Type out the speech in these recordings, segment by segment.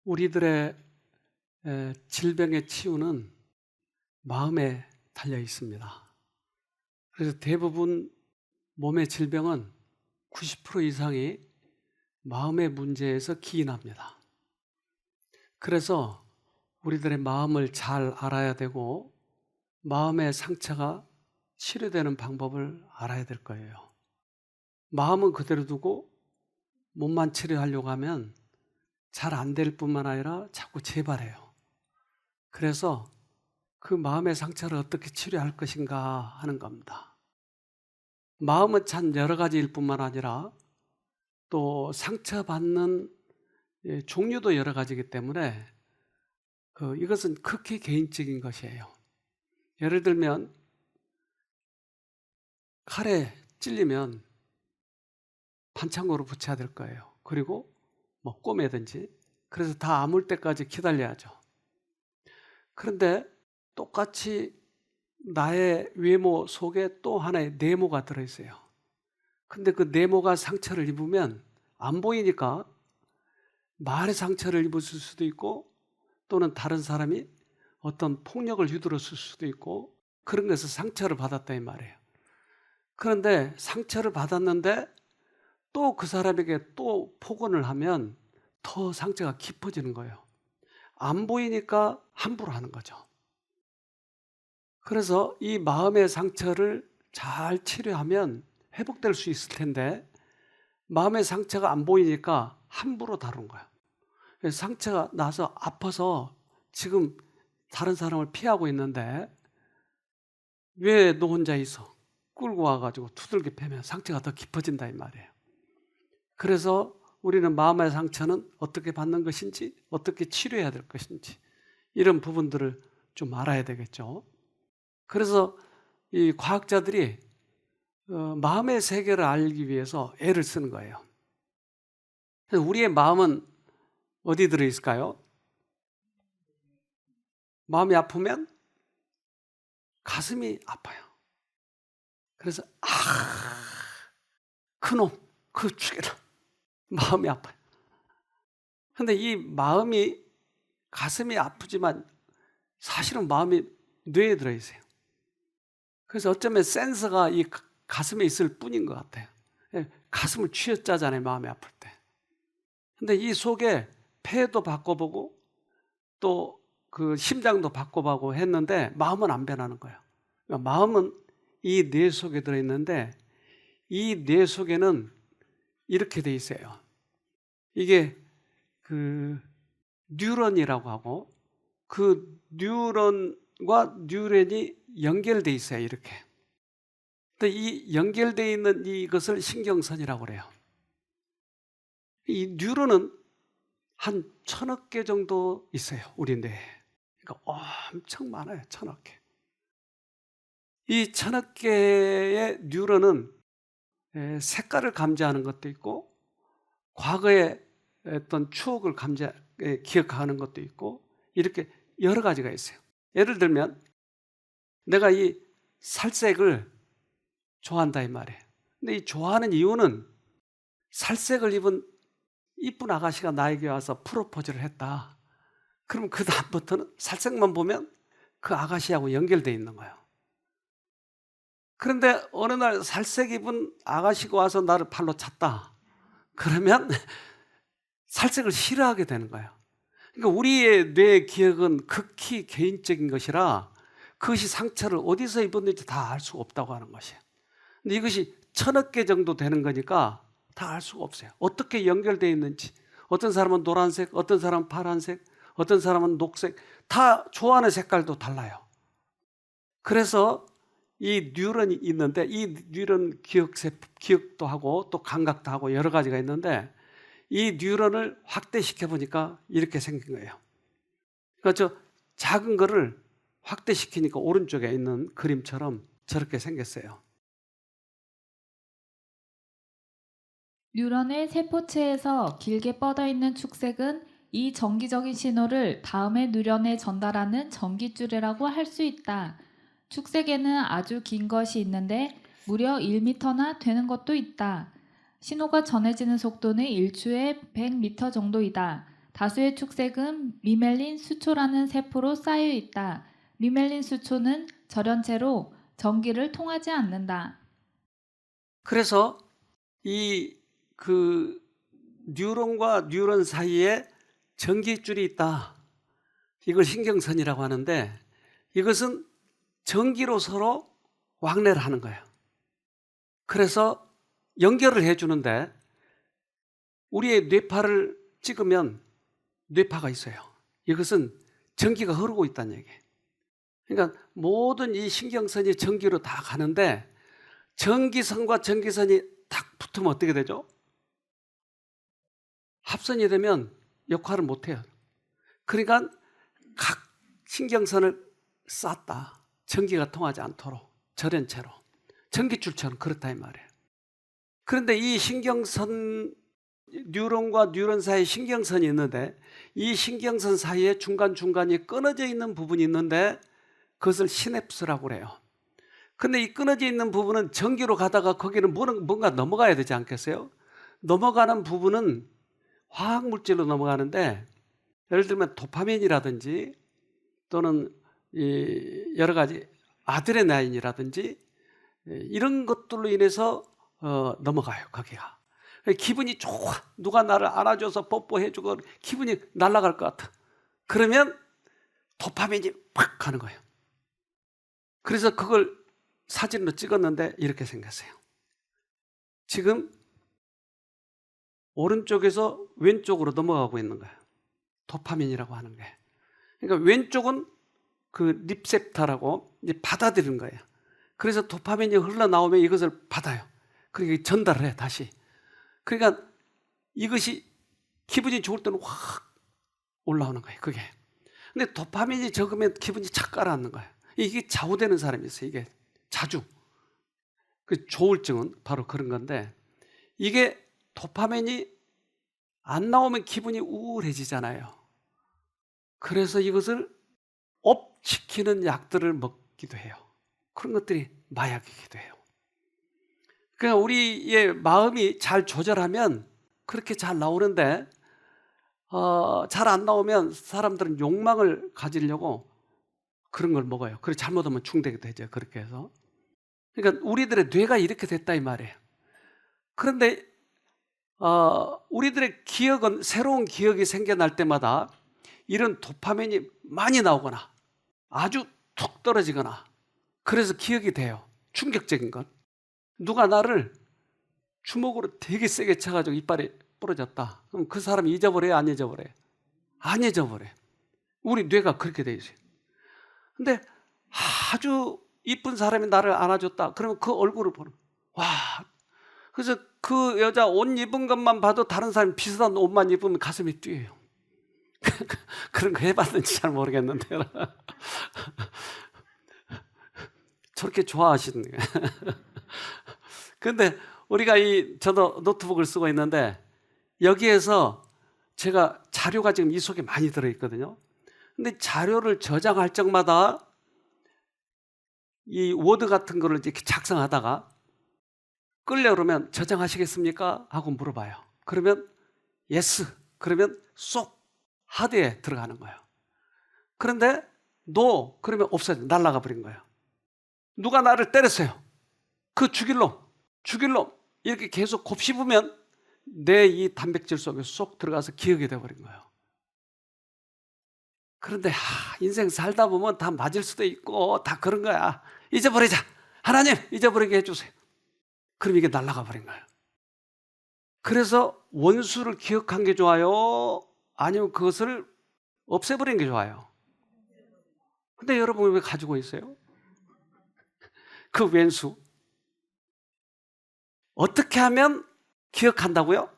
우리들의 질병의 치유는 마음에 달려 있습니다. 그래서 대부분 몸의 질병은 90% 이상이 마음의 문제에서 기인합니다. 그래서 우리들의 마음을 잘 알아야 되고 마음의 상처가 치료되는 방법을 알아야 될 거예요. 마음은 그대로 두고 몸만 치료하려고 하면 잘 안 될 뿐만 아니라 자꾸 재발해요. 그래서 그 마음의 상처를 어떻게 치료할 것인가 하는 겁니다. 마음은 참 여러 가지일 뿐만 아니라 또 상처받는 종류도 여러 가지이기 때문에 이것은 극히 개인적인 것이에요. 예를 들면 칼에 찔리면 반창고로 붙여야 될 거예요. 그리고 뭐 꼬매든지, 그래서 다 아물 때까지 기다려야죠. 그런데 똑같이 나의 외모 속에 또 하나의 네모가 들어있어요. 근데 그 네모가 상처를 입으면 안 보이니까 말의 상처를 입었을 수도 있고, 또는 다른 사람이 어떤 폭력을 휘두르실 수도 있고, 그런 것에서 상처를 받았다 이 말이에요. 그런데 상처를 받았는데 또 그 사람에게 또 폭언을 하면 더 상처가 깊어지는 거예요. 안 보이니까 함부로 하는 거죠. 그래서 이 마음의 상처를 잘 치료하면 회복될 수 있을 텐데, 마음의 상처가 안 보이니까 함부로 다룬 거예요. 상처가 나서 아파서 지금 다른 사람을 피하고 있는데 왜 너 혼자 있어? 끌고 와가지고 두들겨 패면 상처가 더 깊어진다 이 말이에요. 그래서 우리는 마음의 상처는 어떻게 받는 것인지, 어떻게 치료해야 될 것인지, 이런 부분들을 좀 알아야 되겠죠. 그래서 이 과학자들이 마음의 세계를 알기 위해서 애를 쓰는 거예요. 우리의 마음은 어디 들어있을까요? 마음이 아프면 가슴이 아파요. 그래서 그놈, 그 죽여라. 마음이 아파요. 근데 이 마음이, 가슴이 아프지만 사실은 마음이 뇌에 들어있어요. 그래서 어쩌면 센서가 이 가슴에 있을 뿐인 것 같아요. 가슴을 쥐어짜잖아요, 마음이 아플 때. 근데 이 속에 폐도 바꿔보고 또 그 심장도 바꿔보고 했는데 마음은 안 변하는 거예요. 그러니까 마음은 이 뇌 속에 들어있는데, 이 뇌 속에는 이렇게 돼 있어요. 이게 그 뉴런이라고 하고, 그 뉴런과 뉴런이 연결돼 있어요, 이렇게. 근데 이 연결돼 있는 이것을 신경선이라고 그래요. 이 뉴런은 한 1000억 개 정도 있어요, 우리 뇌에. 그러니까 엄청 많아요, 1000억 개. 이 1000억 개의 뉴런은 색깔을 감지하는 것도 있고, 과거의 어떤 추억을 기억하는 것도 있고, 이렇게 여러 가지가 있어요. 예를 들면 내가 이 살색을 좋아한다 이 말이에요. 근데 이 좋아하는 이유는 살색을 입은 이쁜 아가씨가 나에게 와서 프로포즈를 했다. 그럼 그 다음부터는 살색만 보면 그 아가씨하고 연결되어 있는 거예요. 그런데 어느 날 살색 입은 아가씨가 와서 나를 발로 찼다. 그러면 살색을 싫어하게 되는 거예요. 그러니까 우리의 뇌 기억은 극히 개인적인 것이라 그것이 상처를 어디서 입었는지 다 알 수가 없다고 하는 것이에요. 근데 이것이 1000억 개 정도 되는 거니까 다 알 수가 없어요. 어떻게 연결되어 있는지. 어떤 사람은 노란색, 어떤 사람은 파란색, 어떤 사람은 녹색, 다 좋아하는 색깔도 달라요. 그래서 이 뉴런이 있는데, 이 뉴런 기억도 하고 또 감각도 하고 여러 가지가 있는데, 이 뉴런을 확대시켜 보니까 이렇게 생긴 거예요. 그러니까 저 작은 거를 확대시키니까 오른쪽에 있는 그림처럼 저렇게 생겼어요. 뉴런의 세포체에서 길게 뻗어 있는 축색은 이 정기적인 신호를 다음의 뉴런에 전달하는 전기줄이라고 할 수 있다. 축색에는 아주 긴 것이 있는데 무려 1m나 되는 것도 있다. 신호가 전해지는 속도는 일초에 100m 정도이다. 다수의 축색은 미멜린 수초라는 세포로 쌓여 있다. 미멜린 수초는 절연체로 전기를 통하지 않는다. 그래서 이 뉴런과 뉴런 사이에 전기줄이 있다. 이걸 신경선이라고 하는데 이것은 전기로 서로 왕래를 하는 거예요. 그래서 연결을 해주는데 우리의 뇌파를 찍으면 뇌파가 있어요. 이것은 전기가 흐르고 있다는 얘기예요. 그러니까 모든 이 신경선이 전기로 다 가는데 전기선과 전기선이 딱 붙으면 어떻게 되죠? 합선이 되면 역할을 못해요. 그러니까 각 신경선을 쌌다. 전기가 통하지 않도록 절연체로. 전기줄처럼 그렇다 이 말이에요. 그런데 이 신경선, 뉴런과 뉴런 사이에 신경선이 있는데 이 신경선 사이에 중간중간이 끊어져 있는 부분이 있는데 그것을 시냅스라고 그래요. 근데 이 끊어져 있는 부분은 전기로 가다가 거기는 뭔가 넘어가야 되지 않겠어요? 넘어가는 부분은 화학물질로 넘어가는데 예를 들면 도파민이라든지 또는 여러 가지 아드레날린이라든지 이런 것들로 인해서 넘어가요. 거기가. 기분이 좋아. 누가 나를 안아줘서 뽀뽀해주고 기분이 날아갈 것 같아. 그러면 도파민이 팍 가는 거예요. 그래서 그걸 사진으로 찍었는데 이렇게 생겼어요. 지금 오른쪽에서 왼쪽으로 넘어가고 있는 거예요. 도파민이라고 하는 게. 그러니까 왼쪽은 그 리셉터라고 이제 받아들이는 거예요. 그래서 도파민이 흘러나오면 이것을 받아요. 그러니까 전달을 해, 다시. 그러니까 이것이 기분이 좋을 때는 확 올라오는 거예요, 그게. 근데 도파민이 적으면 기분이 착 가라앉는 거예요. 이게 좌우되는 사람이 있어요, 이게. 자주. 그 조울증은 바로 그런 건데, 이게 도파민이 안 나오면 기분이 우울해지잖아요. 그래서 이것을 업시키는 약들을 먹기도 해요. 그런 것들이 마약이기도 해요. 그러니까 우리의 마음이 잘 조절하면 그렇게 잘 나오는데 잘 안 나오면 사람들은 욕망을 가지려고 그런 걸 먹어요. 그리고 잘못하면 중독이 되죠. 그렇게 해서. 그러니까 우리들의 뇌가 이렇게 됐다 이 말이에요. 그런데 우리들의 기억은 새로운 기억이 생겨날 때마다 이런 도파민이 많이 나오거나 아주 툭 떨어지거나 그래서 기억이 돼요. 충격적인 건. 누가 나를 주먹으로 되게 세게 쳐가지고 이빨이 부러졌다. 그럼 그 사람이 잊어버려요? 안 잊어버려요? 안 잊어버려요. 우리 뇌가 그렇게 돼 있어요. 근데 아주 이쁜 사람이 나를 안아줬다. 그러면 그 얼굴을 보는 와. 그래서 그 여자 옷 입은 것만 봐도 다른 사람이 비슷한 옷만 입으면 가슴이 뛰어요. 그런 거 해봤는지 잘 모르겠는데 저렇게 좋아하시는 거예요. 그런데 우리가 저도 노트북을 쓰고 있는데 여기에서 제가 자료가 지금 이 속에 많이 들어있거든요. 근데 자료를 저장할 적마다 이 워드 같은 거를 이렇게 작성하다가 끌려 그러면 저장하시겠습니까? 하고 물어봐요. 그러면 yes. 그러면 쏙 하드에 들어가는 거예요. 그런데 no. 그러면 없어져. 날아가 버린 거예요. 누가 나를 때렸어요. 그 죽일 놈. 이렇게 계속 곱씹으면 내 이 단백질 속에 쏙 들어가서 기억이 돼버린 거예요. 그런데 인생 살다 보면 다 맞을 수도 있고 다 그런 거야. 잊어버리자. 하나님 잊어버리게 해주세요. 그럼 이게 날아가 버린 거예요. 그래서 원수를 기억한 게 좋아요? 아니면 그것을 없애버린 게 좋아요? 근데 여러분 왜 가지고 있어요? 그 왼수. 어떻게 하면 기억한다고요?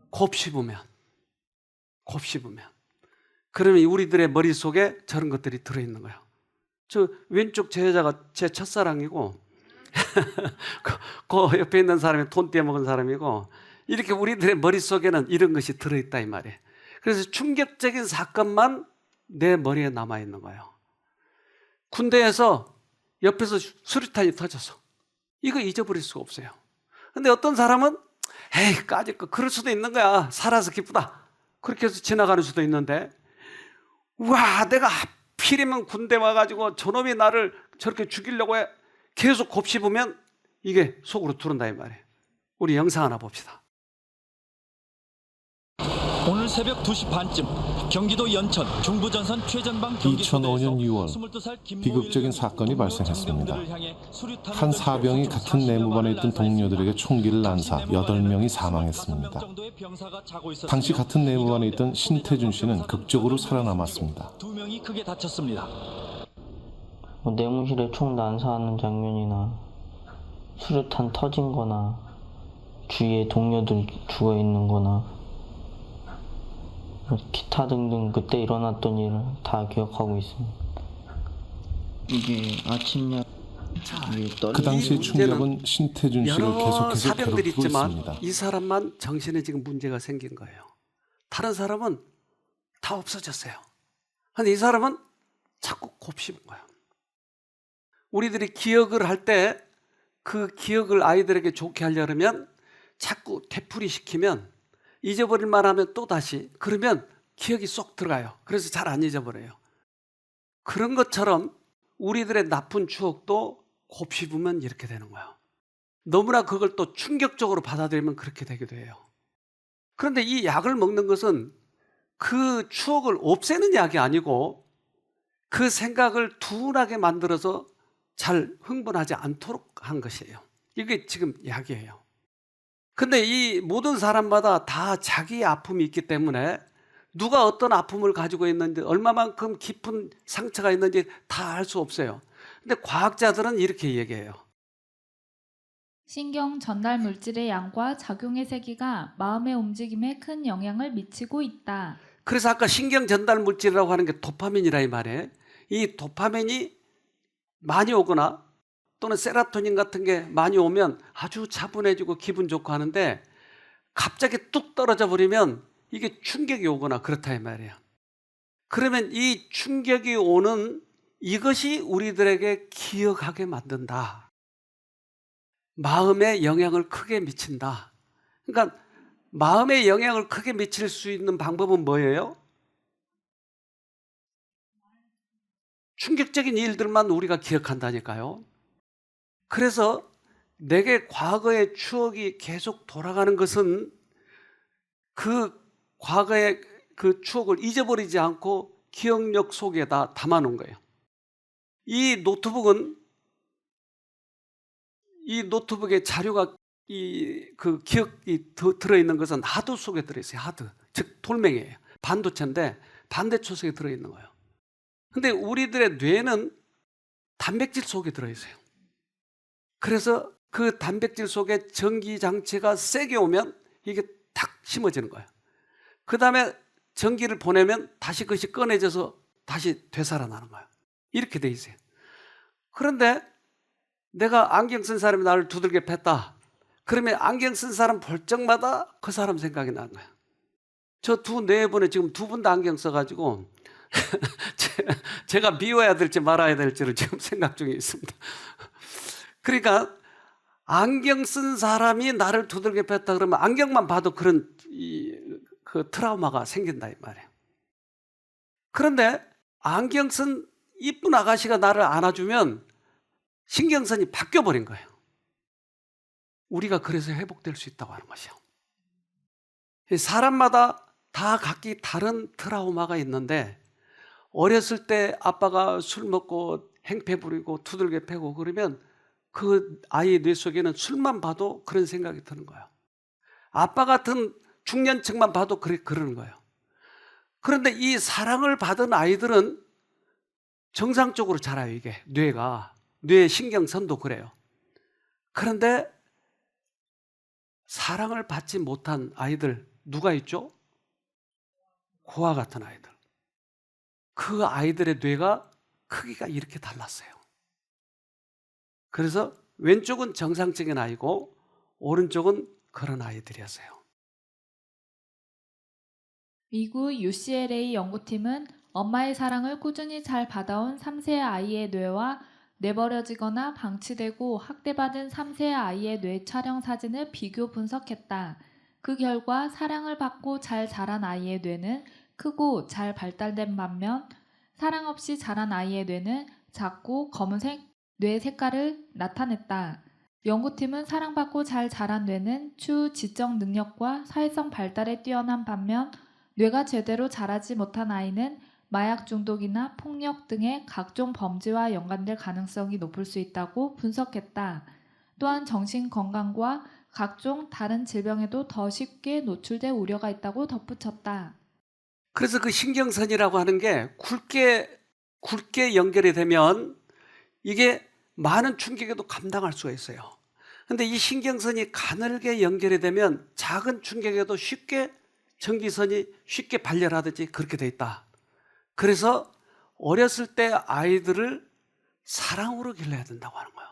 곱씹으면. 그러면 우리들의 머릿속에 저런 것들이 들어있는 거예요. 저 왼쪽 제 여자가 제 첫사랑이고 그 옆에 있는 사람이 돈 떼먹은 사람이고 이렇게 우리들의 머릿속에는 이런 것이 들어있다 이 말이에요. 그래서 충격적인 사건만 내 머리에 남아있는 거예요. 군대에서 옆에서 수류탄이 터졌어. 이거 잊어버릴 수가 없어요. 근데 어떤 사람은 에이 까짓 거 그럴 수도 있는 거야. 살아서 기쁘다. 그렇게 해서 지나가는 수도 있는데, 와, 내가 하필이면 군대 와가지고 저놈이 나를 저렇게 죽이려고 해. 계속 곱씹으면 이게 속으로 들어온다 이 말이에요. 우리 영상 하나 봅시다. 오늘 새벽 2시 반쯤 경기도 연천 중부전선 최전방 2005년 6월 비극적인 사건이 발생했습니다. 한 사병이 같은 내무반에 있던 동료들에게 총기를 난사 8명이 사망했습니다. 당시 같은 내무반에 있던 신태준 씨는 극적으로 살아남았습니다. 2명이 크게 다쳤습니다. 내무실에 총 난사하는 장면이나 수류탄 터진 거나 주위에 동료들 죽어 있는 거나 기타 등등 그때 일어났던 일을 다 기억하고 있습니다. 이게 아침약 그 당시 충격은 신태준 씨를 여러 계속해서 사병들이 괴롭히고 있지만 있습니다. 이 사람만 정신에 지금 문제가 생긴 거예요. 다른 사람은 다 없어졌어요. 근데 이 사람은 자꾸 곱씹은 거예요. 우리들이 기억을 할 때 그 기억을 아이들에게 좋게 하려면 자꾸 되풀이 시키면 잊어버릴만 하면 또 다시 그러면 기억이 쏙 들어가요. 그래서 잘 안 잊어버려요. 그런 것처럼 우리들의 나쁜 추억도 곱씹으면 이렇게 되는 거예요. 너무나 그걸 또 충격적으로 받아들이면 그렇게 되기도 해요. 그런데 이 약을 먹는 것은 그 추억을 없애는 약이 아니고 그 생각을 둔하게 만들어서 잘 흥분하지 않도록 한 것이에요. 이게 지금 약이에요. 근데 이 모든 사람마다 다 자기의 아픔이 있기 때문에 누가 어떤 아픔을 가지고 있는지 얼마만큼 깊은 상처가 있는지 다 알 수 없어요. 근데 과학자들은 이렇게 얘기해요. 신경 전달 물질의 양과 작용의 세기가 마음의 움직임에 큰 영향을 미치고 있다. 그래서 아까 신경 전달 물질이라고 하는 게 도파민이라 이 말이에요. 이 도파민이 많이 오거나 또는 세로토닌 같은 게 많이 오면 아주 차분해지고 기분 좋고 하는데 갑자기 뚝 떨어져 버리면 이게 충격이 오거나 그렇다 이 말이에요. 그러면 이 충격이 오는 이것이 우리들에게 기억하게 만든다. 마음에 영향을 크게 미친다. 그러니까 마음에 영향을 크게 미칠 수 있는 방법은 뭐예요? 충격적인 일들만 우리가 기억한다니까요. 그래서 내게 과거의 추억이 계속 돌아가는 것은 그 과거의 그 추억을 잊어버리지 않고 기억력 속에다 담아놓은 거예요. 이 노트북의 자료가 그 기억이 들어있는 것은 하드 속에 들어있어요. 하드, 즉 돌멩이에요. 반도체인데 반대초 속에 들어있는 거예요. 근데 우리들의 뇌는 단백질 속에 들어있어요. 그래서 그 단백질 속에 전기장치가 세게 오면 이게 탁 심어지는 거예요. 그 다음에 전기를 보내면 다시 그것이 꺼내져서 다시 되살아나는 거예요. 이렇게 돼 있어요. 그런데 내가 안경 쓴 사람이 나를 두들겨 팼다. 그러면 안경 쓴 사람 볼 적마다 그 사람 생각이 나는 거예요. 저 네 분에 지금 2분 다 안경 써가지고 제가 미워야 될지 말아야 될지를 지금 생각 중에 있습니다. 그러니까 안경 쓴 사람이 나를 두들겨 팼다 그러면 안경만 봐도 그런 그 트라우마가 생긴다 이 말이에요. 그런데 안경 쓴 이쁜 아가씨가 나를 안아주면 신경선이 바뀌어 버린 거예요. 우리가 그래서 회복될 수 있다고 하는 것이요. 사람마다 다 각기 다른 트라우마가 있는데 어렸을 때 아빠가 술 먹고 행패 부리고 두들겨 패고 그러면 그 아이의 뇌 속에는 술만 봐도 그런 생각이 드는 거예요. 아빠 같은 중년층만 봐도 그러는 거예요. 그런데 이 사랑을 받은 아이들은 정상적으로 자라요. 이게 뇌 신경선도 그래요. 그런데 사랑을 받지 못한 아이들 누가 있죠? 고아 같은 아이들. 그 아이들의 뇌가 크기가 이렇게 달랐어요. 그래서 왼쪽은 정상적인 아이고 오른쪽은 그런 아이들이었어요. 미국 UCLA 연구팀은 엄마의 사랑을 꾸준히 잘 받아온 3세 아이의 뇌와 내버려지거나 방치되고 학대받은 3세 아이의 뇌 촬영 사진을 비교 분석했다. 그 결과 사랑을 받고 잘 자란 아이의 뇌는 크고 잘 발달된 반면 사랑 없이 자란 아이의 뇌는 작고 검은색 뇌 색깔을 나타냈다. 연구팀은 사랑받고 잘 자란 뇌는 추후 지적 능력과 사회성 발달에 뛰어난 반면 뇌가 제대로 자라지 못한 아이는 마약 중독이나 폭력 등의 각종 범죄와 연관될 가능성이 높을 수 있다고 분석했다. 또한 정신 건강과 각종 다른 질병에도 더 쉽게 노출될 우려가 있다고 덧붙였다. 그래서 그 신경선이라고 하는 게 굵게 연결이 되면 이게 많은 충격에도 감당할 수가 있어요. 근데 이 신경선이 가늘게 연결이 되면 작은 충격에도 쉽게 전기선이 쉽게 발열하듯이 그렇게 돼 있다. 그래서 어렸을 때 아이들을 사랑으로 길러야 된다고 하는 거예요.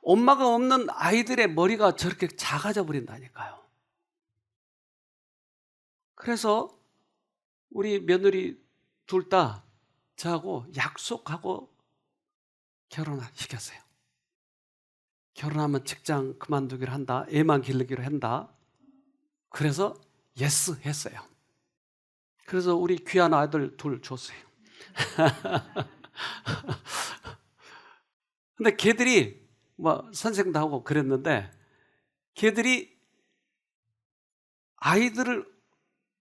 엄마가 없는 아이들의 머리가 저렇게 작아져 버린다니까요. 그래서 우리 며느리 둘 다 저하고 약속하고 결혼시켰어요. 결혼하면 직장 그만두기로 한다. 애만 기르기로 한다. 그래서 예스 했어요. 그래서 우리 귀한 아들 둘 줬어요. 근데 걔들이 뭐 선생도 하고 그랬는데 걔들이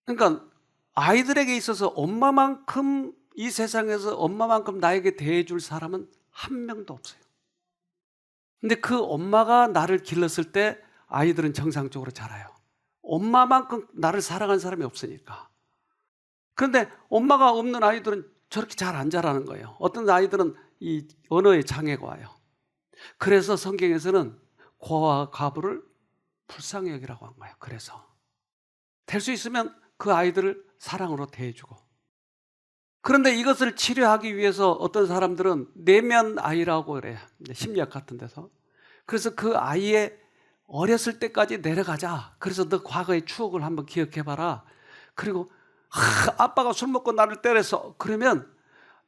그러니까 아이들에게 있어서 엄마만큼 이 세상에서 엄마만큼 나에게 대해줄 사람은 한 명도 없어요. 근데 그 엄마가 나를 길렀을 때 아이들은 정상적으로 자라요. 엄마만큼 나를 사랑하는 사람이 없으니까. 그런데 엄마가 없는 아이들은 저렇게 잘 안 자라는 거예요. 어떤 아이들은 이 언어에 장애가 와요. 그래서 성경에서는 고아와 과부를 불쌍히 여기라고 한 거예요. 그래서 될 수 있으면 그 아이들을 사랑으로 대해주고. 그런데 이것을 치료하기 위해서 어떤 사람들은 내면 아이라고 그래요. 심리학 같은 데서. 그래서 그 아이의 어렸을 때까지 내려가자. 그래서 너 과거의 추억을 한번 기억해봐라. 그리고 아빠가 술 먹고 나를 때렸어. 그러면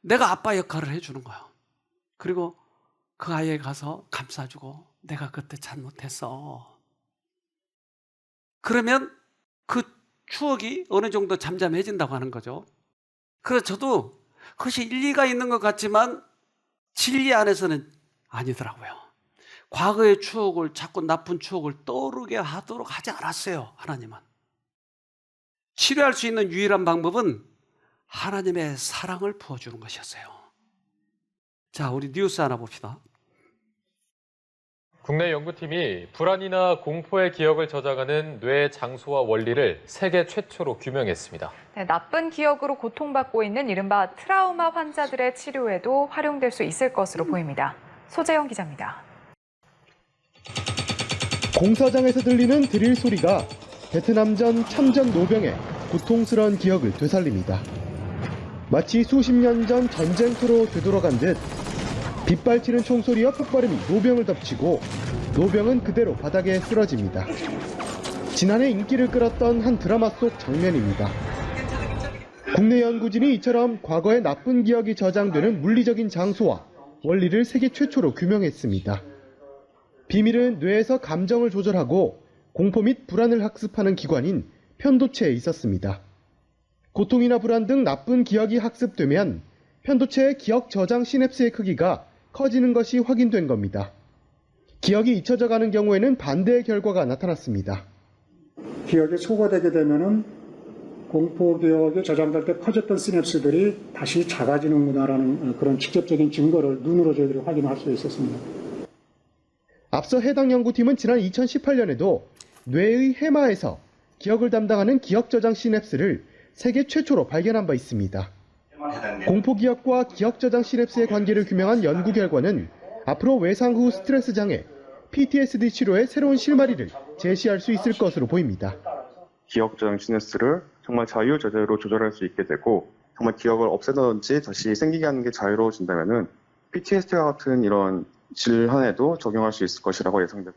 내가 아빠 역할을 해주는 거예요. 그리고 그 아이에 가서 감싸주고 내가 그때 잘못했어. 그러면 그 추억이 어느 정도 잠잠해진다고 하는 거죠. 그래서 저도 그것이 일리가 있는 것 같지만 진리 안에서는 아니더라고요. 과거의 추억을 자꾸 나쁜 추억을 떠오르게 하도록 하지 않았어요. 하나님은. 치료할 수 있는 유일한 방법은 하나님의 사랑을 부어주는 것이었어요. 자, 우리 뉴스 하나 봅시다. 국내 연구팀이 불안이나 공포의 기억을 저장하는 뇌 장소와 원리를 세계 최초로 규명했습니다. 네, 나쁜 기억으로 고통받고 있는 이른바 트라우마 환자들의 치료에도 활용될 수 있을 것으로 보입니다. 소재영 기자입니다. 공사장에서 들리는 드릴 소리가 베트남전 참전 노병의 고통스러운 기억을 되살립니다. 마치 수십 년 전 전쟁터로 되돌아간 듯 빗발치는 총소리와 폭발음이 노병을 덮치고 노병은 그대로 바닥에 쓰러집니다. 지난해 인기를 끌었던 한 드라마 속 장면입니다. 국내 연구진이 이처럼 과거의 나쁜 기억이 저장되는 물리적인 장소와 원리를 세계 최초로 규명했습니다. 비밀은 뇌에서 감정을 조절하고 공포 및 불안을 학습하는 기관인 편도체에 있었습니다. 고통이나 불안 등 나쁜 기억이 학습되면 편도체의 기억 저장 시냅스의 크기가 커지는 것이 확인된 겁니다. 기억이 잊혀져 가는 경우에는 반대의 결과가 나타났습니다. 기억이 소거되게 되면은 공포 기억에 저장될 때 커졌던 시냅스들이 다시 작아지는구나라는 그런 직접적인 증거를 눈으로 저희들이 확인할 수 있었습니다. 앞서 해당 연구팀은 지난 2018년에도 뇌의 해마에서 기억을 담당하는 기억 저장 시냅스를 세계 최초로 발견한 바 있습니다. 공포 기억과 기억 저장 시냅스의 관계를 규명한 연구 결과는 앞으로 외상 후 스트레스 장애, PTSD 치료의 새로운 실마리를 제시할 수 있을 것으로 보입니다. 기억 저장 시냅스를 정말 자유자재로 조절할 수 있게 되고 정말 기억을 없애든지 다시 생기게 하는 게 자유로워진다면은 PTSD와 같은 이런 질환에도 적용할 수 있을 것이라고 예상됩니다.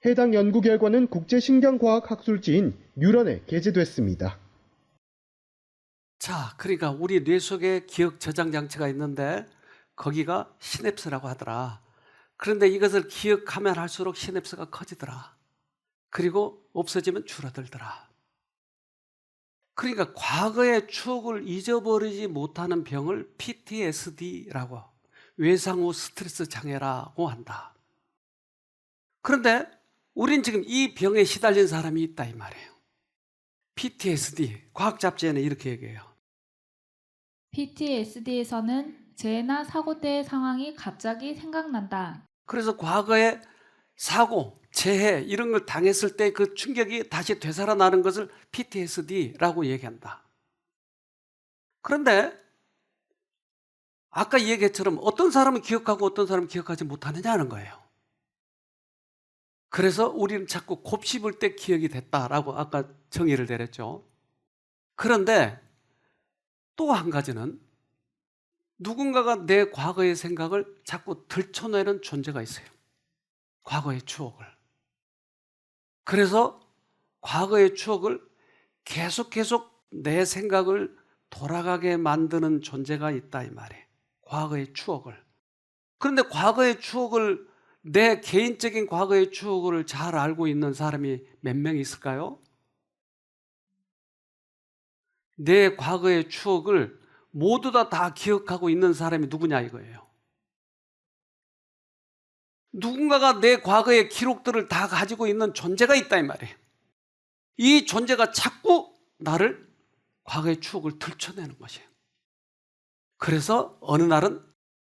해당 연구 결과는 국제신경과학 학술지인 뉴런에 게재됐습니다. 자, 그러니까 우리 뇌 속에 기억 저장 장치가 있는데 거기가 시냅스라고 하더라. 그런데 이것을 기억하면 할수록 시냅스가 커지더라. 그리고 없어지면 줄어들더라. 그러니까 과거의 추억을 잊어버리지 못하는 병을 PTSD라고, 외상후 스트레스 장애라고 한다. 그런데 우린 지금 이 병에 시달린 사람이 있다 이 말이에요. PTSD, 과학 잡지에는 이렇게 얘기해요. PTSD에서는 재해나 사고 때의 상황이 갑자기 생각난다. 그래서 과거에 사고, 재해 이런 걸 당했을 때 그 충격이 다시 되살아나는 것을 PTSD라고 얘기한다. 그런데 아까 얘기했처럼 어떤 사람은 기억하고 어떤 사람은 기억하지 못하느냐는 거예요. 그래서 우리는 자꾸 곱씹을 때 기억이 됐다라고 아까 정의를 내렸죠. 그런데 또 한 가지는 누군가가 내 과거의 생각을 자꾸 들춰내는 존재가 있어요. 과거의 추억을. 그래서 과거의 추억을 계속 내 생각을 돌아가게 만드는 존재가 있다 이 말이에요. 과거의 추억을. 그런데 과거의 추억을, 내 개인적인 과거의 추억을 잘 알고 있는 사람이 몇 명 있을까요? 내 과거의 추억을 모두 다 기억하고 있는 사람이 누구냐 이거예요. 누군가가 내 과거의 기록들을 다 가지고 있는 존재가 있다 이 말이에요. 이 존재가 자꾸 나를, 과거의 추억을 들춰내는 것이에요. 그래서 어느 날은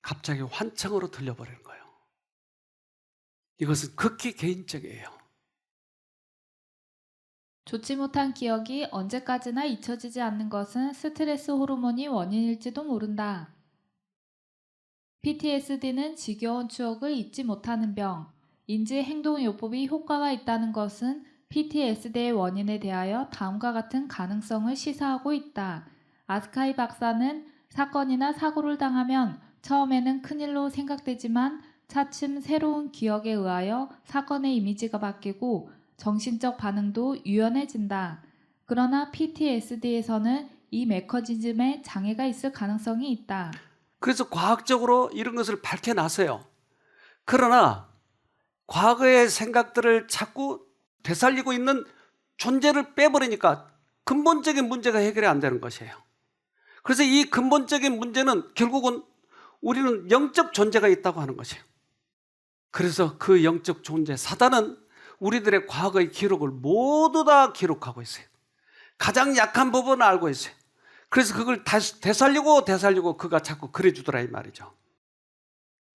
갑자기 환청으로 들려버리는 거예요. 이것은 극히 개인적이에요. 좋지 못한 기억이 언제까지나 잊혀지지 않는 것은 스트레스 호르몬이 원인일지도 모른다. PTSD는 지겨운 추억을 잊지 못하는 병, 인지행동요법이 효과가 있다는 것은 PTSD의 원인에 대하여 다음과 같은 가능성을 시사하고 있다. 아스카이 박사는 사건이나 사고를 당하면 처음에는 큰일로 생각되지만 차츰 새로운 기억에 의하여 사건의 이미지가 바뀌고 정신적 반응도 유연해진다. 그러나 PTSD에서는 이 메커니즘에 장애가 있을 가능성이 있다. 그래서 과학적으로 이런 것을 밝혀놨어요. 그러나 과거의 생각들을 자꾸 되살리고 있는 존재를 빼버리니까 근본적인 문제가 해결이 안 되는 것이에요. 그래서 이 근본적인 문제는 결국은 우리는 영적 존재가 있다고 하는 것이에요. 그래서 그 영적 존재, 사단은 우리들의 과거의 기록을 모두 다 기록하고 있어요. 가장 약한 부분을 알고 있어요. 그래서 그걸 다시 되살리고 그가 자꾸 그려주더라 이 말이죠.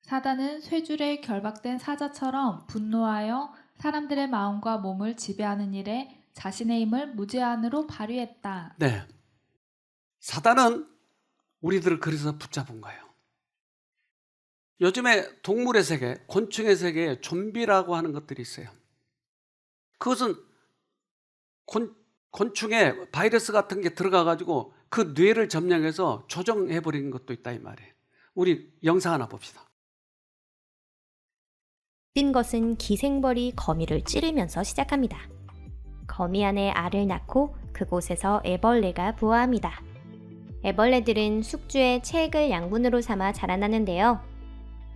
사단은 쇠줄에 결박된 사자처럼 분노하여 사람들의 마음과 몸을 지배하는 일에 자신의 힘을 무제한으로 발휘했다. 네, 사단은 우리들을 그래서 붙잡은 거예요. 요즘에 동물의 세계, 곤충의 세계에 좀비라고 하는 것들이 있어요. 그것은 곤충에 바이러스 같은 게 들어가가지고 그 뇌를 점령해서 조정해버리는 것도 있다 이 말이에요. 우리 영상 하나 봅시다. 뛴 것은 기생벌이 거미를 찌르면서 시작합니다. 거미 안에 알을 낳고 그곳에서 애벌레가 부화합니다. 애벌레들은 숙주의 체액을 양분으로 삼아 자라나는데요.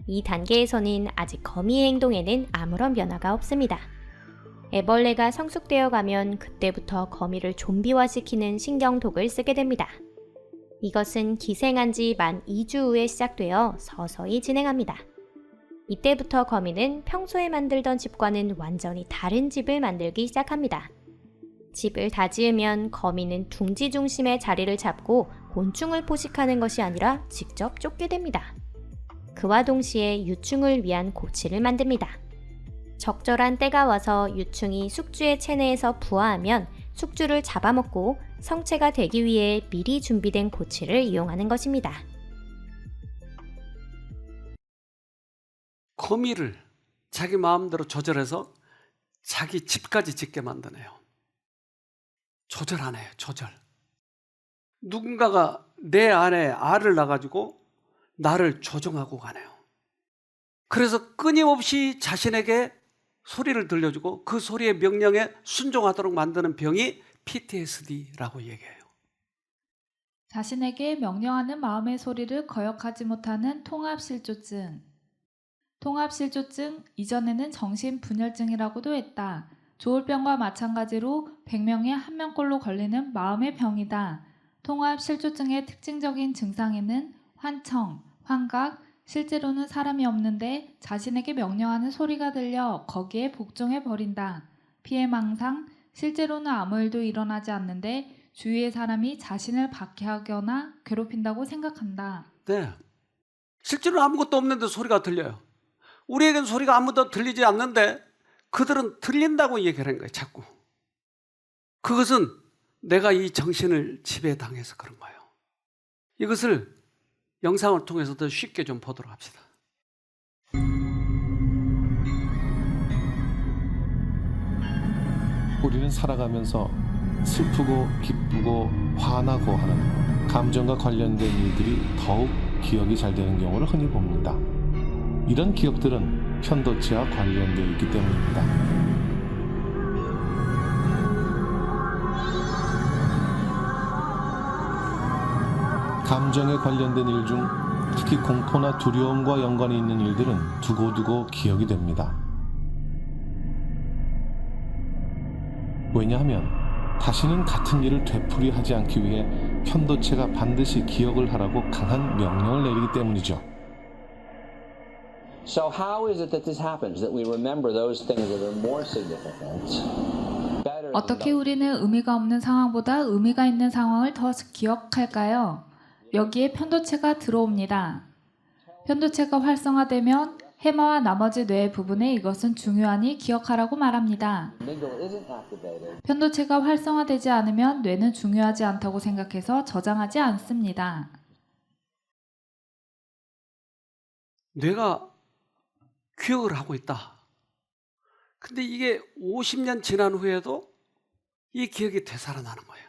이 단계에서는 아직 거미의 행동에는 아무런 변화가 없습니다. 애벌레가 성숙되어 가면 그때부터 거미를 좀비화시키는 신경독을 쓰게 됩니다. 이것은 기생한 지 만 2주 후에 시작되어 서서히 진행합니다. 이때부터 거미는 평소에 만들던 집과는 완전히 다른 집을 만들기 시작합니다. 집을 다 지으면 거미는 둥지 중심의 자리를 잡고 곤충을 포식하는 것이 아니라 직접 쫓게 됩니다. 그와 동시에 유충을 위한 고치를 만듭니다. 적절한 때가 와서 유충이 숙주의 체내에서 부화하면 숙주를 잡아먹고 성체가 되기 위해 미리 준비된 고치를 이용하는 것입니다. 거미를 자기 마음대로 조절해서 자기 집까지 짓게 만드네요. 조절하네요, 조절. 누군가가 내 안에 알을 낳아가지고 나를 조종하고 가네요. 그래서 끊임없이 자신에게 소리를 들려주고 그 소리의 명령에 순종하도록 만드는 병이 PTSD라고 얘기해요. 자신에게 명령하는 마음의 소리를 거역하지 못하는 통합실조증. 통합실조증, 이전에는 정신분열증이라고도 했다. 조울병과 마찬가지로 100명에 1명꼴로 걸리는 마음의 병이다. 통합 실조증의 특징적인 증상에는 환청, 환각, 실제로는 사람이 없는데 자신에게 명령하는 소리가 들려 거기에 복종해 버린다. 피해망상, 실제로는 아무 일도 일어나지 않는데 주위의 사람이 자신을 박해하거나 괴롭힌다고 생각한다. 네. 실제로 아무것도 없는데 소리가 들려요. 우리에겐 소리가 아무도 들리지 않는데 그들은 들린다고 얘기하는 거예요, 자꾸. 그것은 내가 이 정신을 지배당해서 그런 거예요. 이것을 영상을 통해서 더 쉽게 좀 보도록 합시다. 우리는 살아가면서 슬프고 기쁘고 화나고 하는 감정과 관련된 일들이 더욱 기억이 잘 되는 경우를 흔히 봅니다. 이런 기억들은 편도체와 관련되어 있기 때문입니다. 감정에 관련된 일 중 특히 공포나 두려움과 연관이 있는 일들은 두고두고 기억이 됩니다. 왜냐하면 다시는 같은 일을 되풀이하지 않기 위해 편도체가 반드시 기억을 하라고 강한 명령을 내리기 때문이죠. So how is it that this happens? That we remember those things that are more significant? 어떻게 우리는 의미가 없는 상황보다 의미가 있는 상황을 더 기억할까요? 여기에 편도체가 들어옵니다. 편도체가 활성화되면 해마와 나머지 뇌의 부분에 이것은 중요하니 기억하라고 말합니다. 편도체가 활성화되지 않으면 뇌는 중요하지 않다고 생각해서 저장하지 않습니다. 뇌가 기억을 하고 있다. 근데 이게 50년 지난 후에도 이 기억이 되살아나는 거예요.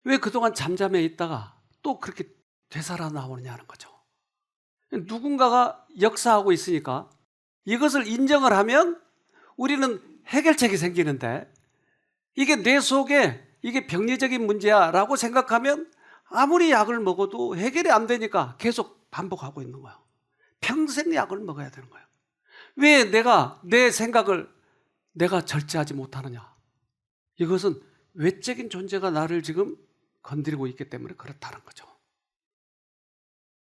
왜 그동안 잠잠해 있다가 또 그렇게 되살아나오느냐는 거죠. 누군가가 역사하고 있으니까 이것을 인정을 하면 우리는 해결책이 생기는데 이게 뇌 속에 이게 병리적인 문제야 라고 생각하면 아무리 약을 먹어도 해결이 안 되니까 계속 반복하고 있는 거예요. 평생 약을 먹어야 되는 거예요. 왜 내가 내 생각을 내가 절제하지 못하느냐? 이것은 외적인 존재가 나를 지금 건드리고 있기 때문에 그렇다는 거죠.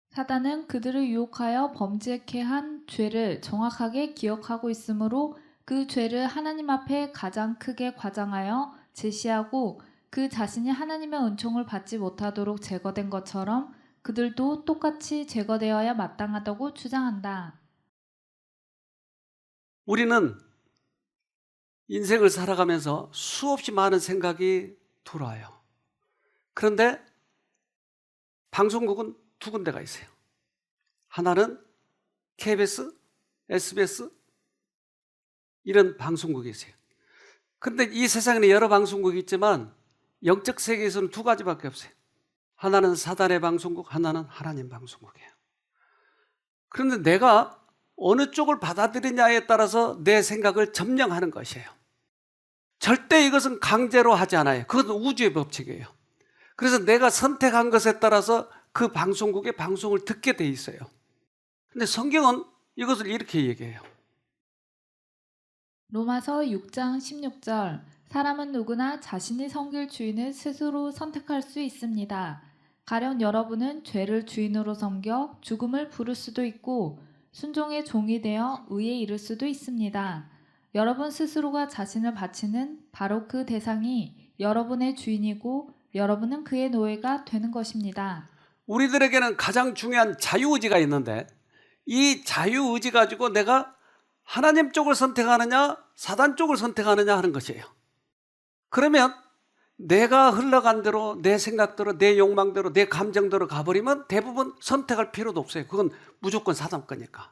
사단은 그들을 유혹하여 범죄케 한 죄를 정확하게 기억하고 있으므로 그 죄를 하나님 앞에 가장 크게 과장하여 제시하고 그 자신이 하나님의 은총을 받지 못하도록 제거된 것처럼 그들도 똑같이 제거되어야 마땅하다고 주장한다. 우리는 인생을 살아가면서 수없이 많은 생각이 들어와요. 그런데 방송국은 두 군데가 있어요. 하나는 KBS, SBS 이런 방송국이 있어요. 그런데 이 세상에는 여러 방송국이 있지만 영적 세계에서는 두 가지밖에 없어요. 하나는 사단의 방송국, 하나는 하나님 방송국이에요. 그런데 내가 어느 쪽을 받아들이냐에 따라서 내 생각을 점령하는 것이에요. 절대 이것은 강제로 하지 않아요. 그것은 우주의 법칙이에요. 그래서 내가 선택한 것에 따라서 그 방송국의 방송을 듣게 돼 있어요. 근데 성경은 이것을 이렇게 얘기해요. 로마서 6장 16절 사람은 누구나 자신이 섬길 주인을 스스로 선택할 수 있습니다. 가령 여러분은 죄를 주인으로 섬겨 죽음을 부를 수도 있고 순종의 종이 되어 의에 이를 수도 있습니다. 여러분 스스로가 자신을 바치는 바로 그 대상이 여러분의 주인이고 여러분은 그의 노예가 되는 것입니다. 우리들에게는 가장 중요한 자유의지가 있는데 이 자유의지 가지고 내가 하나님 쪽을 선택하느냐 사단 쪽을 선택하느냐 하는 것이에요. 그러면 내가 흘러간 대로 내 생각대로 내 욕망대로 내 감정대로 가버리면 대부분 선택할 필요도 없어요. 그건 무조건 사단 거니까.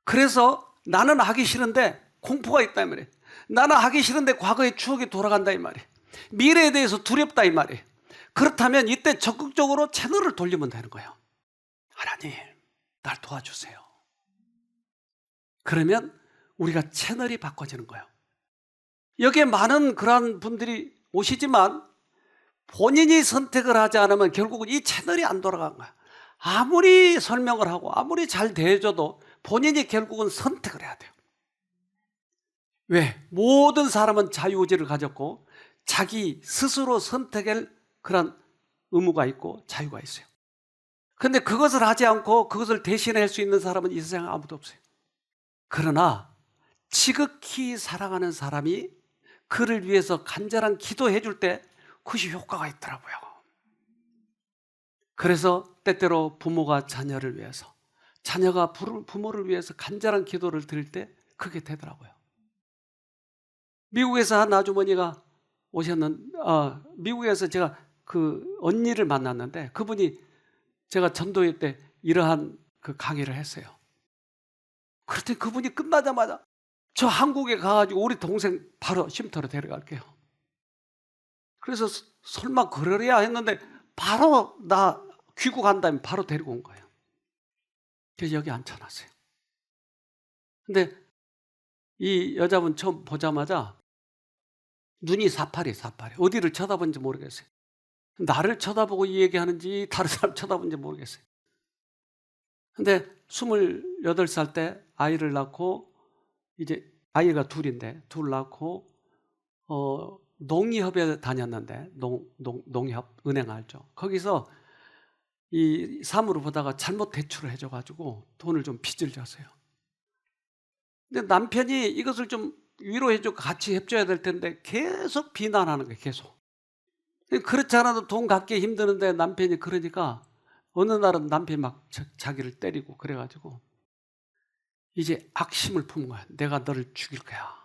그래서 나는 하기 싫은데 공포가 있다 이 말이에요. 나는 하기 싫은데 과거의 추억이 돌아간다 이 말이에요. 미래에 대해서 두렵다 이 말이에요. 그렇다면 이때 적극적으로 채널을 돌리면 되는 거예요. 하나님, 날 도와주세요. 그러면 우리가 채널이 바꿔지는 거예요. 여기에 많은 그러한 분들이 오시지만 본인이 선택을 하지 않으면 결국은 이 채널이 안 돌아간 거야. 아무리 설명을 하고 아무리 잘 대해줘도 본인이 결국은 선택을 해야 돼요. 왜? 모든 사람은 자유의지를 가졌고 자기 스스로 선택할 그런 의무가 있고 자유가 있어요. 그런데 그것을 하지 않고 그것을 대신할 수 있는 사람은 이 세상에 아무도 없어요. 그러나 지극히 사랑하는 사람이 그를 위해서 간절한 기도해 줄 때 그것이 효과가 있더라고요. 그래서 때때로 부모가 자녀를 위해서, 자녀가 부모를 위해서 간절한 기도를 드릴 때 그게 되더라고요. 미국에서 한 아주머니가 미국에서 제가 그 언니를 만났는데 그분이 제가 전도회 때 이러한 그 강의를 했어요. 그랬더니 그분이 끝나자마자 저 한국에 가가지고 우리 동생 바로 쉼터로 데려갈게요. 그래서 설마 그러랴 했는데 바로 나 귀국한다면 바로 데리고 온 거예요. 그래서 여기 앉혀놨어요. 근데 이 여자분 처음 보자마자 눈이 사파리. 어디를 쳐다보는지 모르겠어요. 나를 쳐다보고 이 얘기하는지 다른 사람 쳐다보는지 모르겠어요. 근데 28살 때 아이를 낳고 이제 아이가 둘인데 둘 낳고 농협에 다녔는데 농협 은행 알죠? 거기서 이 사무를 보다가 잘못 대출을 해줘가지고 돈을 좀 빚을 졌어요. 근데 남편이 이것을 좀 위로해주고 같이 해줘야 될 텐데 계속 비난하는 거예요. 계속. 그렇지 않아도 돈 갚기 힘드는데 남편이 그러니까 어느 날은 남편이 막 자기를 때리고 그래가지고 이제 악심을 품은 거야. 내가 너를 죽일 거야.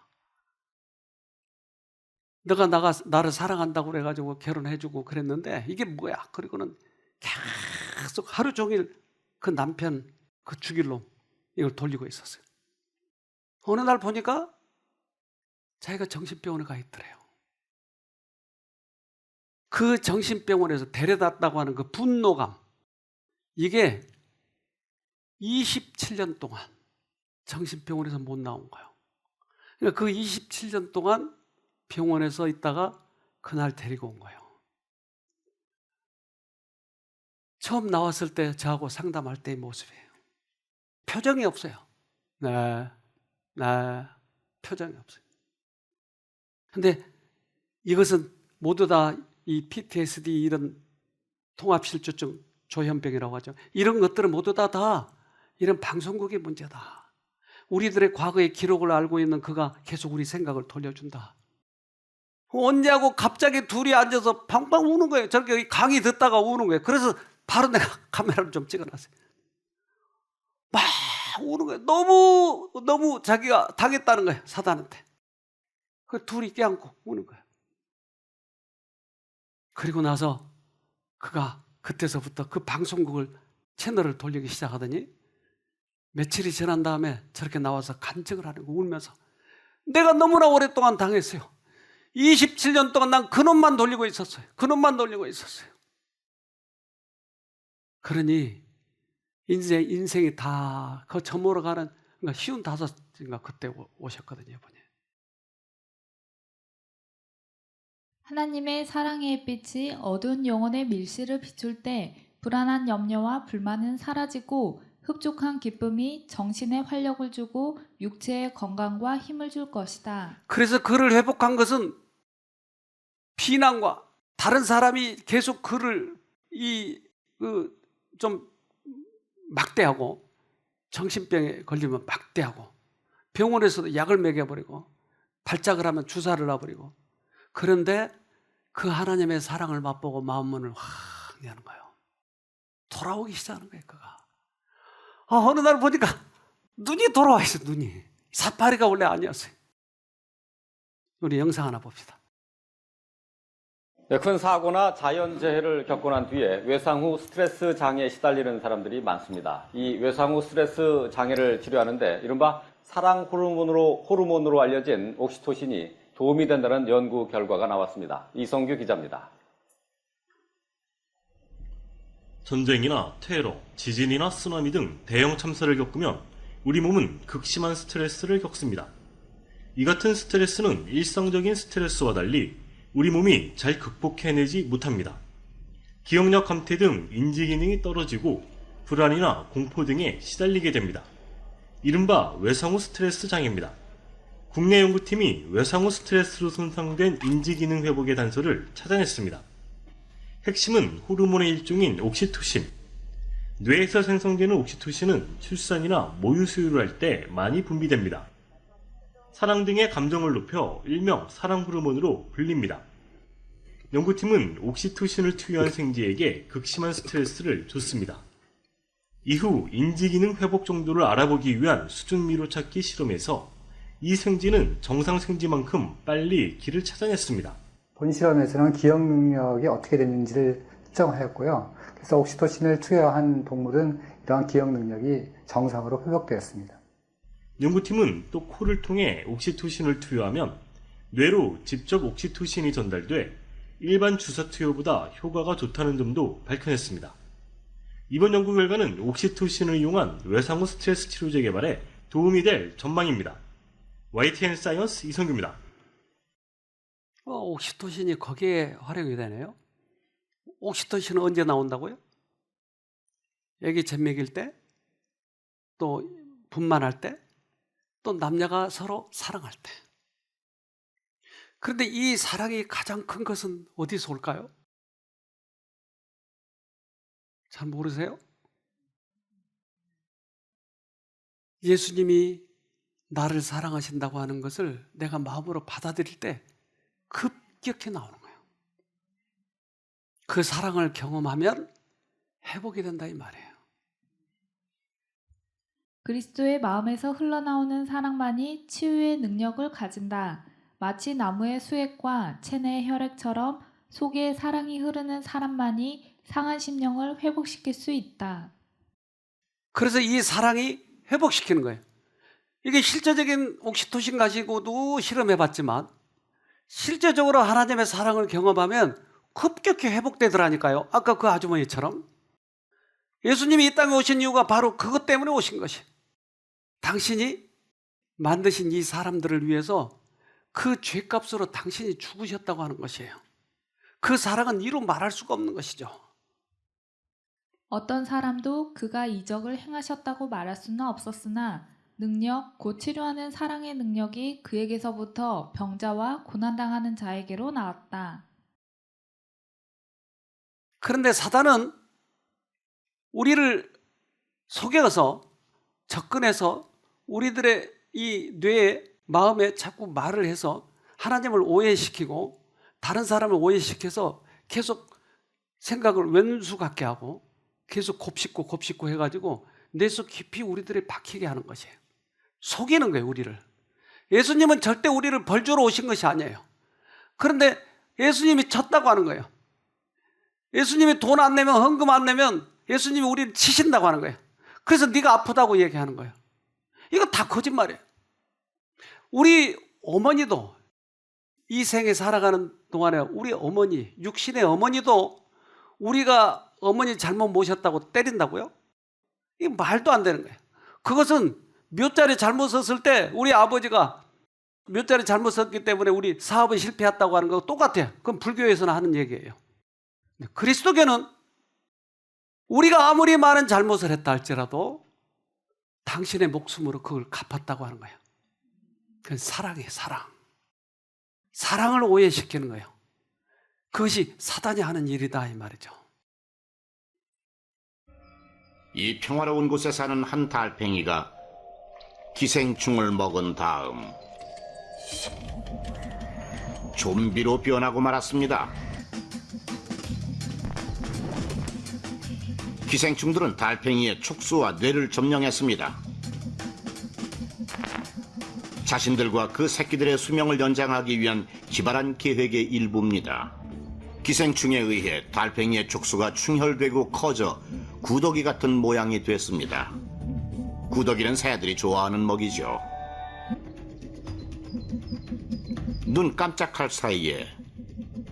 너가 나를 사랑한다고 그래가지고 결혼해주고 그랬는데 이게 뭐야. 그리고는 계속 하루 종일 그 남편 그 죽일 놈 이걸 돌리고 있었어요. 어느 날 보니까 자기가 정신병원에 가 있더래요. 그 정신병원에서 데려다다고 하는 그 분노감, 이게 27년 동안 정신병원에서 못 나온 거예요. 그러니까 그 27년 동안 병원에서 있다가 그날 데리고 온 거예요. 처음 나왔을 때 저하고 상담할 때의 모습이에요. 표정이 없어요. 네, 표정이 없어요. 근데 이것은 모두 다 이 PTSD 이런 통합실조증 조현병이라고 하죠. 이런 것들은 모두 다 이런 방송국의 문제다. 우리들의 과거의 기록을 알고 있는 그가 계속 우리 생각을 돌려준다. 언제하고 갑자기 둘이 앉아서 팡팡 우는 거예요. 저렇게 강의 듣다가 우는 거예요. 그래서 바로 내가 카메라를 좀 찍어놨어요. 막 우는 거예요. 너무 자기가 당했다는 거예요. 사단한테. 그 둘이 껴안고 우는 거예요. 그리고 나서 그가 그때서부터 그 방송국을 채널을 돌리기 시작하더니 며칠이 지난 다음에 저렇게 나와서 간증을 하는 거 울면서 내가 너무나 오랫동안 당했어요. 27년 동안 난 그놈만 돌리고 있었어요. 그러니 인생이 다 그 저물어 가는 55인가 그때 오셨거든요, 이번에. 하나님의 사랑의 햇빛이 어두운 영혼의 밀실을 비출 때 불안한 염려와 불만은 사라지고 흡족한 기쁨이 정신에 활력을 주고 육체의 건강과 힘을 줄 것이다. 그래서 그를 회복한 것은 비난과 다른 사람이 계속 그를 좀 막대하고 정신병에 걸리면 막대하고 병원에서도 약을 먹여버리고 발작을 하면 주사를 놔버리고 그런데 그 하나님의 사랑을 맛보고 마음문을 확 여는 거예요. 돌아오기 시작하는 거예요. 그가 어느 날 보니까 눈이 돌아와 있어. 눈이 사파리가 원래 아니었어요. 우리 영상 하나 봅시다. 큰 사고나 자연재해를 겪고 난 뒤에 외상 후 스트레스 장애에 시달리는 사람들이 많습니다. 이 외상 후 스트레스 장애를 치료하는데 이른바 사랑 호르몬으로 알려진 옥시토신이 도움이 된다는 연구 결과가 나왔습니다. 이성규 기자입니다. 전쟁이나 테러, 지진이나 쓰나미 등 대형 참사를 겪으면 우리 몸은 극심한 스트레스를 겪습니다. 이 같은 스트레스는 일상적인 스트레스와 달리 우리 몸이 잘 극복해내지 못합니다. 기억력 감퇴 등 인지 기능이 떨어지고 불안이나 공포 등에 시달리게 됩니다. 이른바 외상 후 스트레스 장애입니다. 국내 연구팀이 외상후 스트레스로 손상된 인지기능 회복의 단서를 찾아냈습니다. 핵심은 호르몬의 일종인 옥시토신. 뇌에서 생성되는 옥시토신은 출산이나 모유 수유를 할 때 많이 분비됩니다. 사랑 등의 감정을 높여 일명 사랑 호르몬으로 불립니다. 연구팀은 옥시토신을 투여한 생쥐에게 극심한 스트레스를 줬습니다. 이후 인지기능 회복 정도를 알아보기 위한 수준 미로 찾기 실험에서 이 생쥐는 정상 생쥐만큼 빨리 길을 찾아냈습니다. 본 실험에서는 기억 능력이 어떻게 됐는지를 측정하였고요. 그래서 옥시토신을 투여한 동물은 이러한 기억 능력이 정상으로 회복되었습니다. 연구팀은 또 코를 통해 옥시토신을 투여하면 뇌로 직접 옥시토신이 전달돼 일반 주사 투여보다 효과가 좋다는 점도 밝혀냈습니다. 이번 연구 결과는 옥시토신을 이용한 외상후 스트레스 치료제 개발에 도움이 될 전망입니다. YTN 사이언스 이성규입니다. 옥시토신이 거기에 활용이 되네요. 옥시토신은 언제 나온다고요? 애기 젖 먹일 때, 또 분만할 때, 또 남녀가 서로 사랑할 때. 그런데 이 사랑이 가장 큰 것은 어디서 올까요? 잘 모르세요? 예수님이 나를 사랑하신다고 하는 것을 내가 마음으로 받아들일 때 급격히 나오는 거예요. 그 사랑을 경험하면 회복이 된다 이 말이에요. 그리스도의 마음에서 흘러나오는 사랑만이 치유의 능력을 가진다. 마치 나무의 수액과 체내의 혈액처럼 속에 사랑이 흐르는 사람만이 상한 심령을 회복시킬 수 있다. 그래서 이 사랑이 회복시키는 거예요. 이게 실제적인 옥시토신 가지고도 실험해봤지만 실제적으로 하나님의 사랑을 경험하면 급격히 회복되더라니까요. 아까 그 아주머니처럼. 예수님이 이 땅에 오신 이유가 바로 그것 때문에 오신 것이. 당신이 만드신 이 사람들을 위해서 그 죄값으로 당신이 죽으셨다고 하는 것이에요. 그 사랑은 이루 말할 수가 없는 것이죠. 어떤 사람도 그가 이적을 행하셨다고 말할 수는 없었으나 능력, 곧 치료하는 사랑의 능력이 그에게서부터 병자와 고난당하는 자에게로 나왔다. 그런데 사단은 우리를 속여서 접근해서 우리들의 이 뇌에 마음에 자꾸 말을 해서 하나님을 오해시키고 다른 사람을 오해시켜서 계속 생각을 왼수 같게 하고 계속 곱씹고 해가지고 뇌 속 깊이 우리들이 박히게 하는 것이에요. 속이는 거예요, 우리를. 예수님은 절대 우리를 벌주러 오신 것이 아니에요. 그런데 예수님이 졌다고 하는 거예요. 예수님이 돈 안 내면, 헌금 안 내면 예수님이 우리를 치신다고 하는 거예요. 그래서 네가 아프다고 얘기하는 거예요. 이거 다 거짓말이에요. 우리 어머니도 이 생에 살아가는 동안에 우리 어머니, 육신의 어머니도 우리가 어머니 잘못 모셨다고 때린다고요? 이게 말도 안 되는 거예요. 그것은 묘자리 잘못 썼을 때 우리 아버지가 묘자리 잘못 썼기 때문에 우리 사업이 실패했다고 하는 거 똑같아요. 그건 불교에서는 하는 얘기예요. 그리스도교는 우리가 아무리 많은 잘못을 했다 할지라도 당신의 목숨으로 그걸 갚았다고 하는 거예요. 그건 사랑이에요, 사랑. 사랑을 오해시키는 거예요. 그것이 사단이 하는 일이다 이 말이죠. 이 평화로운 곳에 사는 한 달팽이가 기생충을 먹은 다음 좀비로 변하고 말았습니다. 기생충들은 달팽이의 촉수와 뇌를 점령했습니다. 자신들과 그 새끼들의 수명을 연장하기 위한 기발한 계획의 일부입니다. 기생충에 의해 달팽이의 촉수가 충혈되고 커져 구더기 같은 모양이 됐습니다. 구더기는 새들이 좋아하는 먹이죠. 눈 깜짝할 사이에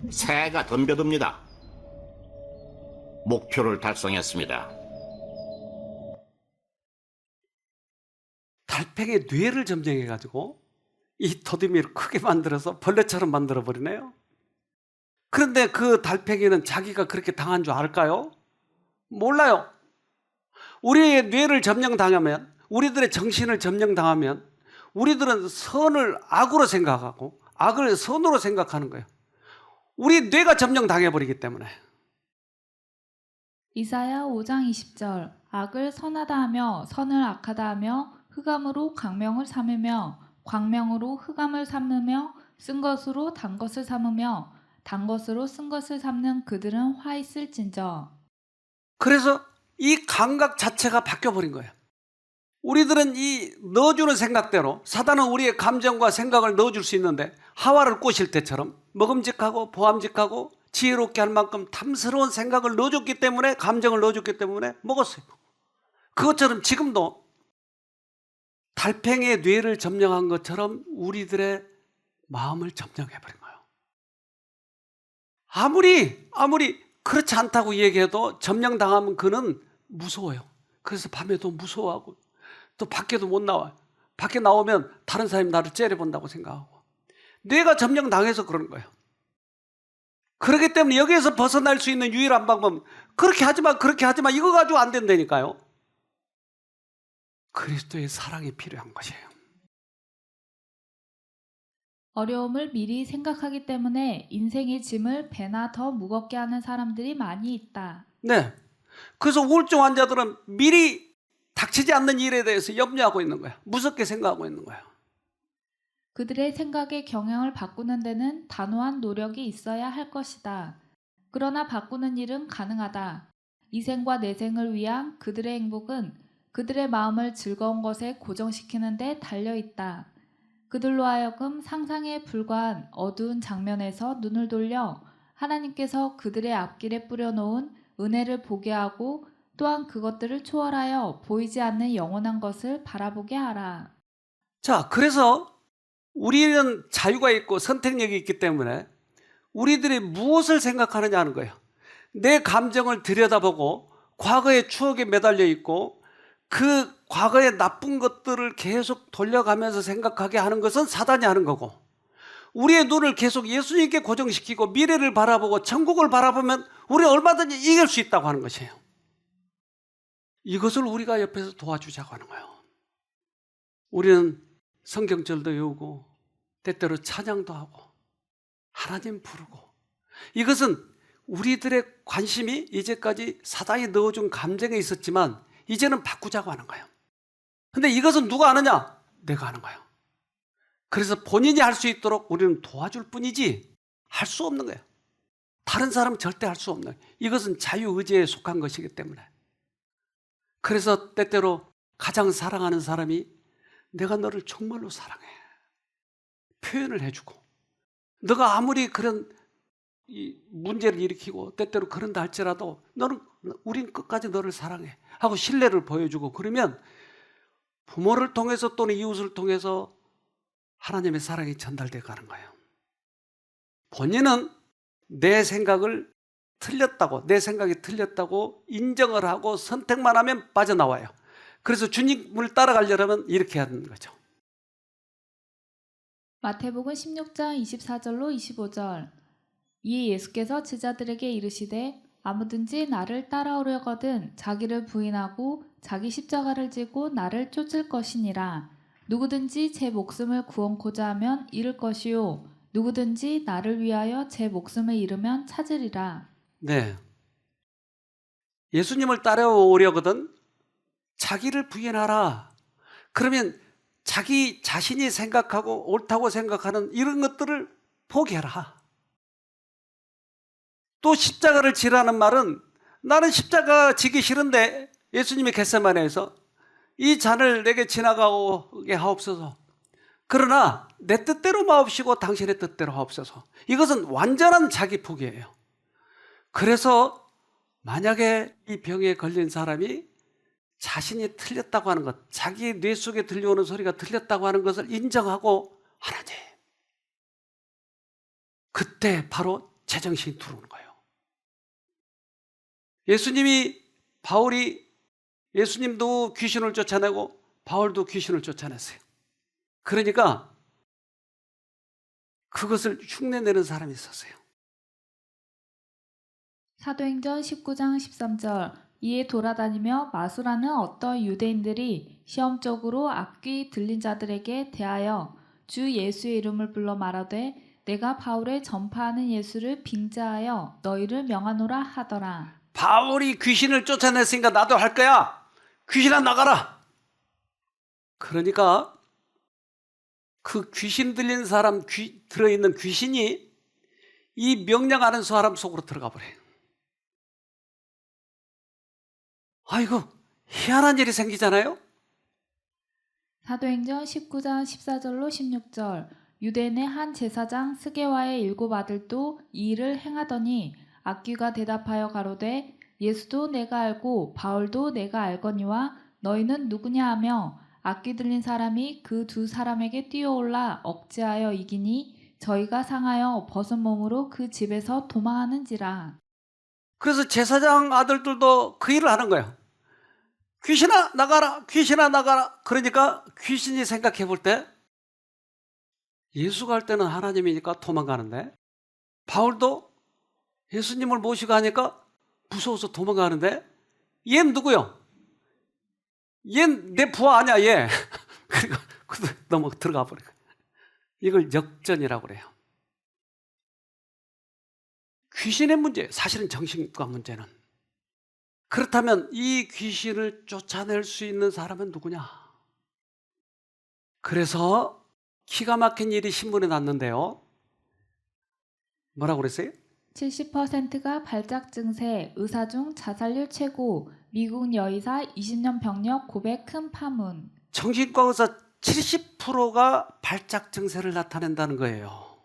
새가 덤벼듭니다. 목표를 달성했습니다. 달팽이의 뇌를 점령해가지고 이 더듬이를 크게 만들어서 벌레처럼 만들어버리네요. 그런데 그 달팽이는 자기가 그렇게 당한 줄 알까요? 몰라요. 우리의 뇌를 점령당하면, 우리들의 정신을 점령당하면 우리들은 선을 악으로 생각하고 악을 선으로 생각하는 거예요. 우리 뇌가 점령당해버리기 때문에. 이사야 5장 20절 악을 선하다 하며 선을 악하다 하며 흑암으로 광명을 삼으며 광명으로 흑암을 삼으며 쓴 것으로 단 것을 삼으며 단 것으로 쓴 것을 삼는 그들은 화 있을진저. 그래서 이 감각 자체가 바뀌어버린 거예요. 우리들은 이 넣어주는 생각대로, 사단은 우리의 감정과 생각을 넣어줄 수 있는데 하와를 꼬실 때처럼 먹음직하고 보암직하고 지혜롭게 할 만큼 탐스러운 생각을 넣어줬기 때문에, 감정을 넣어줬기 때문에 먹었어요. 그것처럼 지금도 달팽이의 뇌를 점령한 것처럼 우리들의 마음을 점령해버린 거예요. 아무리 그렇지 않다고 얘기해도 점령당하면 그는 무서워요. 그래서 밤에도 무서워하고 또 밖에도 못 나와요. 밖에 나오면 다른 사람이 나를 째려본다고 생각하고. 뇌가 점령당해서 그런 거예요. 그렇기 때문에 여기에서 벗어날 수 있는 유일한 방법은 그렇게 하지 마 이거 가지고 안 된다니까요. 그리스도의 사랑이 필요한 것이에요. 어려움을 미리 생각하기 때문에 인생의 짐을 배나 더 무겁게 하는 사람들이 많이 있다. 네. 그래서 우울증 환자들은 미리 닥치지 않는 일에 대해서 염려하고 있는 거야. 무섭게 생각하고 있는 거야. 그들의 생각의 경향을 바꾸는 데는 단호한 노력이 있어야 할 것이다. 그러나 바꾸는 일은 가능하다. 이 생과 내 생을 위한 그들의 행복은 그들의 마음을 즐거운 것에 고정시키는 데 달려있다. 그들로 하여금 상상에 불과한 어두운 장면에서 눈을 돌려 하나님께서 그들의 앞길에 뿌려놓은 은혜를 보게 하고 또한 그것들을 초월하여 보이지 않는 영원한 것을 바라보게 하라. 자, 그래서 우리는 자유가 있고 선택력이 있기 때문에 우리들이 무엇을 생각하느냐 하는 거예요. 내 감정을 들여다보고 과거의 추억에 매달려 있고 그 과거의 나쁜 것들을 계속 돌려가면서 생각하게 하는 것은 사단이 하는 거고, 우리의 눈을 계속 예수님께 고정시키고 미래를 바라보고 천국을 바라보면 우리는 얼마든지 이길 수 있다고 하는 것이에요. 이것을 우리가 옆에서 도와주자고 하는 거예요. 우리는 성경절도 외우고 때때로 찬양도 하고 하나님 부르고, 이것은 우리들의 관심이 이제까지 사단이 넣어준 감정에 있었지만 이제는 바꾸자고 하는 거예요. 근데 이것은 누가 하느냐? 내가 하는 거예요. 그래서 본인이 할 수 있도록 우리는 도와줄 뿐이지 할 수 없는 거예요. 다른 사람은 절대 할 수 없는 거예요. 이것은 자유의지에 속한 것이기 때문에. 그래서 때때로 가장 사랑하는 사람이 내가 너를 정말로 사랑해 표현을 해주고, 너가 아무리 그런 이 문제를 일으키고 때때로 그런다 할지라도 우린 끝까지 너를 사랑해 하고 신뢰를 보여주고, 그러면 부모를 통해서 또는 이웃을 통해서 하나님의 사랑이 전달돼 가는 거예요. 본인은 내 생각이 틀렸다고 인정을 하고 선택만 하면 빠져나와요. 그래서 주님을 따라가려면 이렇게 하는 거죠. 마태복음 16장 24절로 25절. 이에 예수께서 제자들에게 이르시되 아무든지 나를 따라오려거든 자기를 부인하고 자기 십자가를 지고 나를 쫓을 것이니라. 누구든지 제 목숨을 구원코자 하면 잃을 것이요 누구든지 나를 위하여 제 목숨을 잃으면 찾으리라. 네. 예수님을 따라오려거든 자기를 부인하라. 그러면 자기 자신이 생각하고 옳다고 생각하는 이런 것들을 포기해라. 또 십자가를 지라는 말은, 나는 십자가 지기 싫은데 예수님이 겟세마네에서 이 잔을 내게 지나가게 하옵소서. 그러나 내 뜻대로 마옵시고 당신의 뜻대로 하옵소서. 이것은 완전한 자기 포기예요. 그래서 만약에 이 병에 걸린 사람이 자신이 틀렸다고 하는 것, 자기 뇌 속에 들려오는 소리가 틀렸다고 하는 것을 인정하고 하나님, 그때 바로 제정신이 들어오는 거예요. 예수님도 귀신을 쫓아내고 바울도 귀신을 쫓아냈어요. 그러니까 그것을 흉내내는 사람이 있었어요. 사도행전 19장 13절. 이에 돌아다니며 마수라는 어떤 유대인들이 시험적으로 악귀 들린 자들에게 대하여 주 예수의 이름을 불러 말하되 내가 바울의 전파하는 예수를 빙자하여 너희를 명하노라 하더라. 바울이 귀신을 쫓아냈으니까 나도 할 거야. 귀신아 나가라. 그러니까 그 귀신 들린 사람, 들어있는 귀신이 이 명령하는 사람 속으로 들어가 버려요. 아이고, 희한한 일이 생기잖아요. 사도행전 19장 14절로 16절 유대인의 한 제사장 스게와의 7 아들도 이 일을 행하더니 악귀가 대답하여 가로되 예수도 내가 알고 바울도 내가 알거니와 너희는 누구냐 하며 악귀 들린 사람이 그 2 사람에게 뛰어올라 억제하여 이기니 저희가 상하여 벗은 몸으로 그 집에서 도망하는지라. 그래서 제사장 아들들도 그 일을 하는 거예요. 귀신아 나가라, 귀신아 나가라. 그러니까 귀신이 생각해 볼 때 예수가 할 때는 하나님이니까 도망가는데, 바울도 예수님을 모시고 하니까 무서워서 도망가는데, 얘는 누구요? 얘는 내 부하 아니야 얘. 그리고 넘어 들어가 버려요. 이걸 역전이라고 그래요. 귀신의 문제, 사실은 정신과 문제는. 그렇다면 이 귀신을 쫓아낼 수 있는 사람은 누구냐? 그래서 기가 막힌 일이 신문에 났는데요. 뭐라고 그랬어요? 70%가 발작 증세, 의사 중 자살률 최고, 미국 여의사 20년 병력 고백 큰 파문. 정신과 의사 70%가 발작 증세를 나타낸다는 거예요.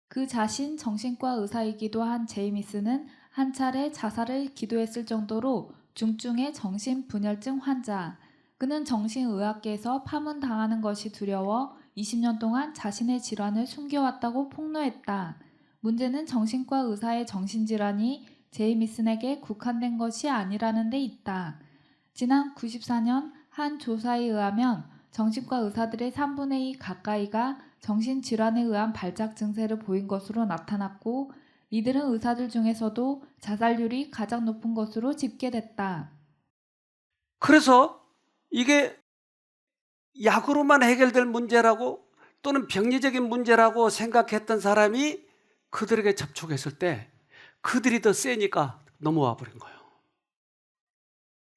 그 자신 정신과 의사이기도 한 제이미스는 한 차례 자살을 기도했을 정도로 중증의 정신분열증 환자. 그는 정신의학계에서 파문당하는 것이 두려워 20년 동안 자신의 질환을 숨겨왔다고 폭로했다. 문제는 정신과 의사의 정신질환이 제이미슨에게 국한된 것이 아니라는 데 있다. 지난 94년 한 조사에 의하면 정신과 의사들의 3분의 2 가까이가 정신질환에 의한 발작 증세를 보인 것으로 나타났고, 이들은 의사들 중에서도 자살률이 가장 높은 것으로 집계됐다. 그래서 이게 약으로만 해결될 문제라고 또는 병리적인 문제라고 생각했던 사람이 그들에게 접촉했을 때 그들이 더 세니까 넘어와 버린 거예요.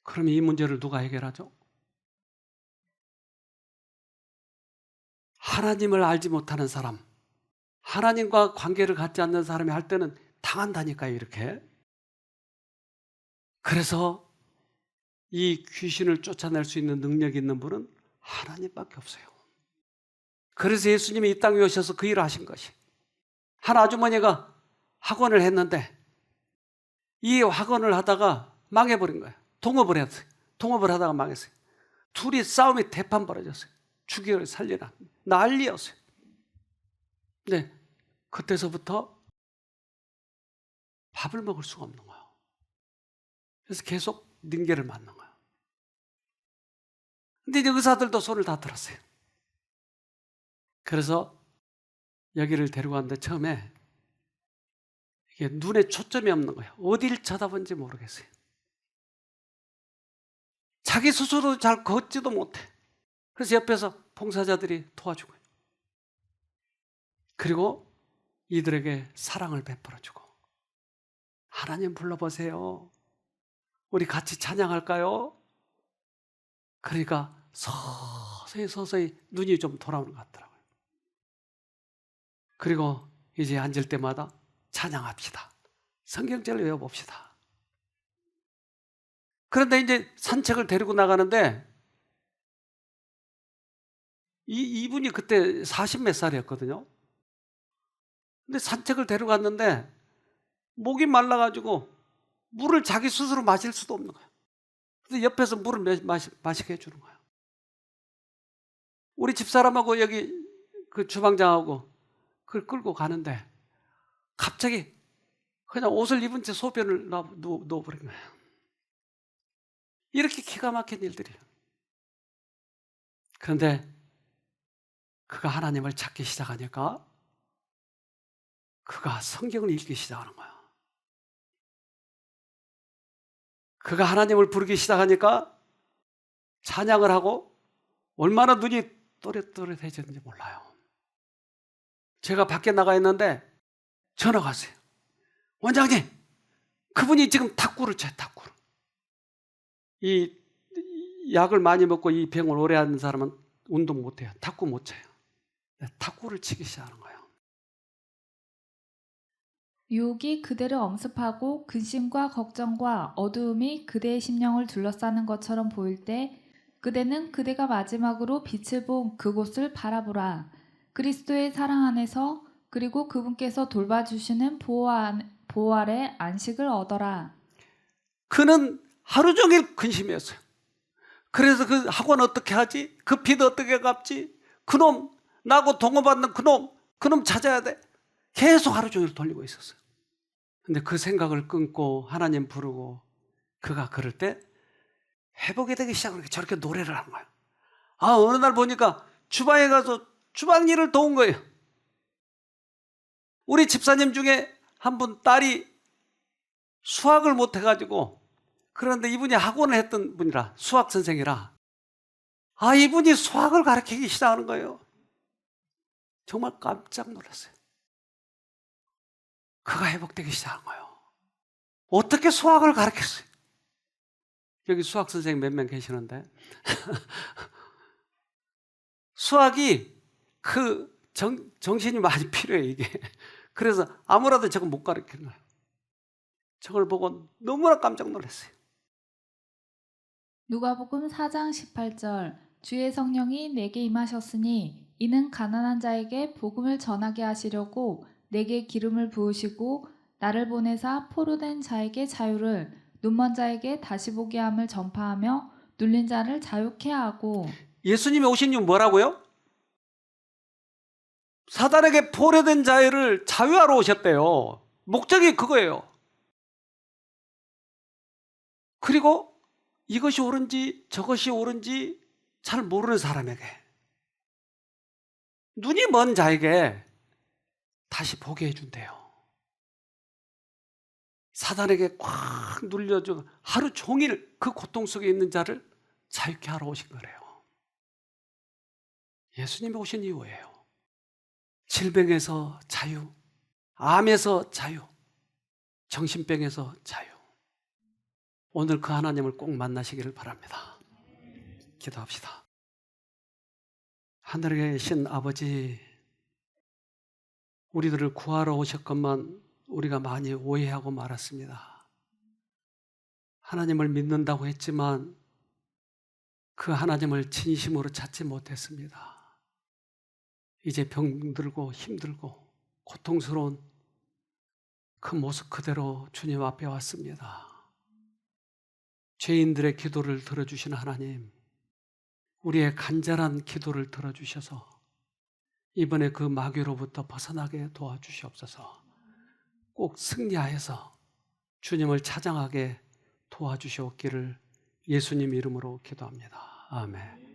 그럼 이 문제를 누가 해결하죠? 하나님을 알지 못하는 사람, 하나님과 관계를 갖지 않는 사람이 할 때는 당한다니까요, 이렇게. 그래서 이 귀신을 쫓아낼 수 있는 능력이 있는 분은 하나님밖에 없어요. 그래서 예수님이 이 땅에 오셔서 그 일을 하신 것이, 한 아주머니가 학원을 했는데 이 학원을 하다가 망해버린 거예요. 동업을 했어요. 동업을 하다가 망했어요. 둘이 싸움이 대판 벌어졌어요. 죽이고 살리나 난리였어요. 근데 그때서부터 밥을 먹을 수가 없는 거예요. 그래서 계속 닝계를 맞는 거예요. 근데 이제 의사들도 손을 다 들었어요. 그래서 여기를 데리고 왔는데 처음에 이게 눈에 초점이 없는 거예요. 어딜 쳐다본지 모르겠어요. 자기 스스로 잘 걷지도 못해. 그래서 옆에서 봉사자들이 도와주고, 그리고 이들에게 사랑을 베풀어주고, 하나님 불러보세요. 우리 같이 찬양할까요? 그러니까 서서히 눈이 좀 돌아오는 것 같더라고요. 그리고 이제 앉을 때마다 찬양합시다. 성경절을 외워봅시다. 그런데 이제 산책을 데리고 나가는데 이분이 그때 40몇 살이었거든요. 근데 산책을 데려갔는데 목이 말라가지고 물을 자기 스스로 마실 수도 없는 거예요. 그래서 옆에서 물을 마시게 해주는 거예요. 우리 집사람하고 여기 그 주방장하고 그걸 끌고 가는데 갑자기 그냥 옷을 입은 채 소변을 누워버린 거예요. 이렇게 기가 막힌 일들이에요. 그런데 그가 하나님을 찾기 시작하니까 그가 성경을 읽기 시작하는 거야. 그가 하나님을 부르기 시작하니까 찬양을 하고 얼마나 눈이 또렷또렷해졌는지 몰라요. 제가 밖에 나가 있는데 전화가 왔어요. 원장님, 그분이 지금 탁구를 쳐요. 탁구를. 이 약을 많이 먹고 이 병을 오래 하는 사람은 운동 못해요. 탁구 못 쳐요. 탁구를 치기 시작하는 거예요. 유혹이 그대를 엄습하고 근심과 걱정과 어두움이 그대의 심령을 둘러싸는 것처럼 보일 때 그대는 그대가 마지막으로 빛을 본 그곳을 바라보라. 그리스도의 사랑 안에서 그리고 그분께서 돌봐주시는 보호 아래 안식을 얻어라. 그는 하루 종일 근심이었어요. 그래서 그 학원 어떻게 하지? 그 빚 어떻게 갚지? 그놈, 나하고 동업받는 그놈 찾아야 돼. 계속 하루 종일 돌리고 있었어요. 근데 그 생각을 끊고 하나님 부르고 그가 그럴 때 회복이 되기 시작하니까 저렇게 노래를 하는 거예요. 어느 날 보니까 주방에 가서 주방 일을 도운 거예요. 우리 집사님 중에 한 분 딸이 수학을 못 해가지고, 그런데 이분이 학원을 했던 분이라, 수학 선생이라, 이분이 수학을 가르치기 시작하는 거예요. 정말 깜짝 놀랐어요. 그가 회복되기 시작한 거예요. 어떻게 수학을 가르쳤어요? 여기 수학 선생님 몇 명 계시는데 수학이 정신이 많이 필요해 이게. 그래서 아무라도 저거 못 가르치는 거예요. 저걸 보고 너무나 깜짝 놀랐어요. 누가복음 4장 18절 주의 성령이 내게 임하셨으니 이는 가난한 자에게 복음을 전하게 하시려고 내게 기름을 부으시고 나를 보내사 포로된 자에게 자유를 눈먼 자에게 다시 보게 함을 전파하며 눌린 자를 자유케 하고. 예수님이 오신 이유 뭐라고요? 사단에게 포로된 자유를 자유하러 오셨대요. 목적이 그거예요. 그리고 이것이 옳은지 저것이 옳은지 잘 모르는 사람에게, 눈이 먼 자에게 다시 보게 해준대요. 사단에게 꽉 눌려줘 하루 종일 그 고통 속에 있는 자를 자유케 하러 오신 거래요. 예수님이 오신 이유예요. 질병에서 자유, 암에서 자유, 정신병에서 자유. 오늘 그 하나님을 꼭 만나시기를 바랍니다. 기도합시다. 하늘에 계신 아버지, 우리들을 구하러 오셨건만 우리가 많이 오해하고 말았습니다. 하나님을 믿는다고 했지만 그 하나님을 진심으로 찾지 못했습니다. 이제 병들고 힘들고 고통스러운 그 모습 그대로 주님 앞에 왔습니다. 죄인들의 기도를 들어주시는 하나님, 우리의 간절한 기도를 들어주셔서 이번에 그 마귀로부터 벗어나게 도와주시옵소서. 꼭 승리하여서 주님을 찬양하게 도와주시옵기를 예수님 이름으로 기도합니다. 아멘.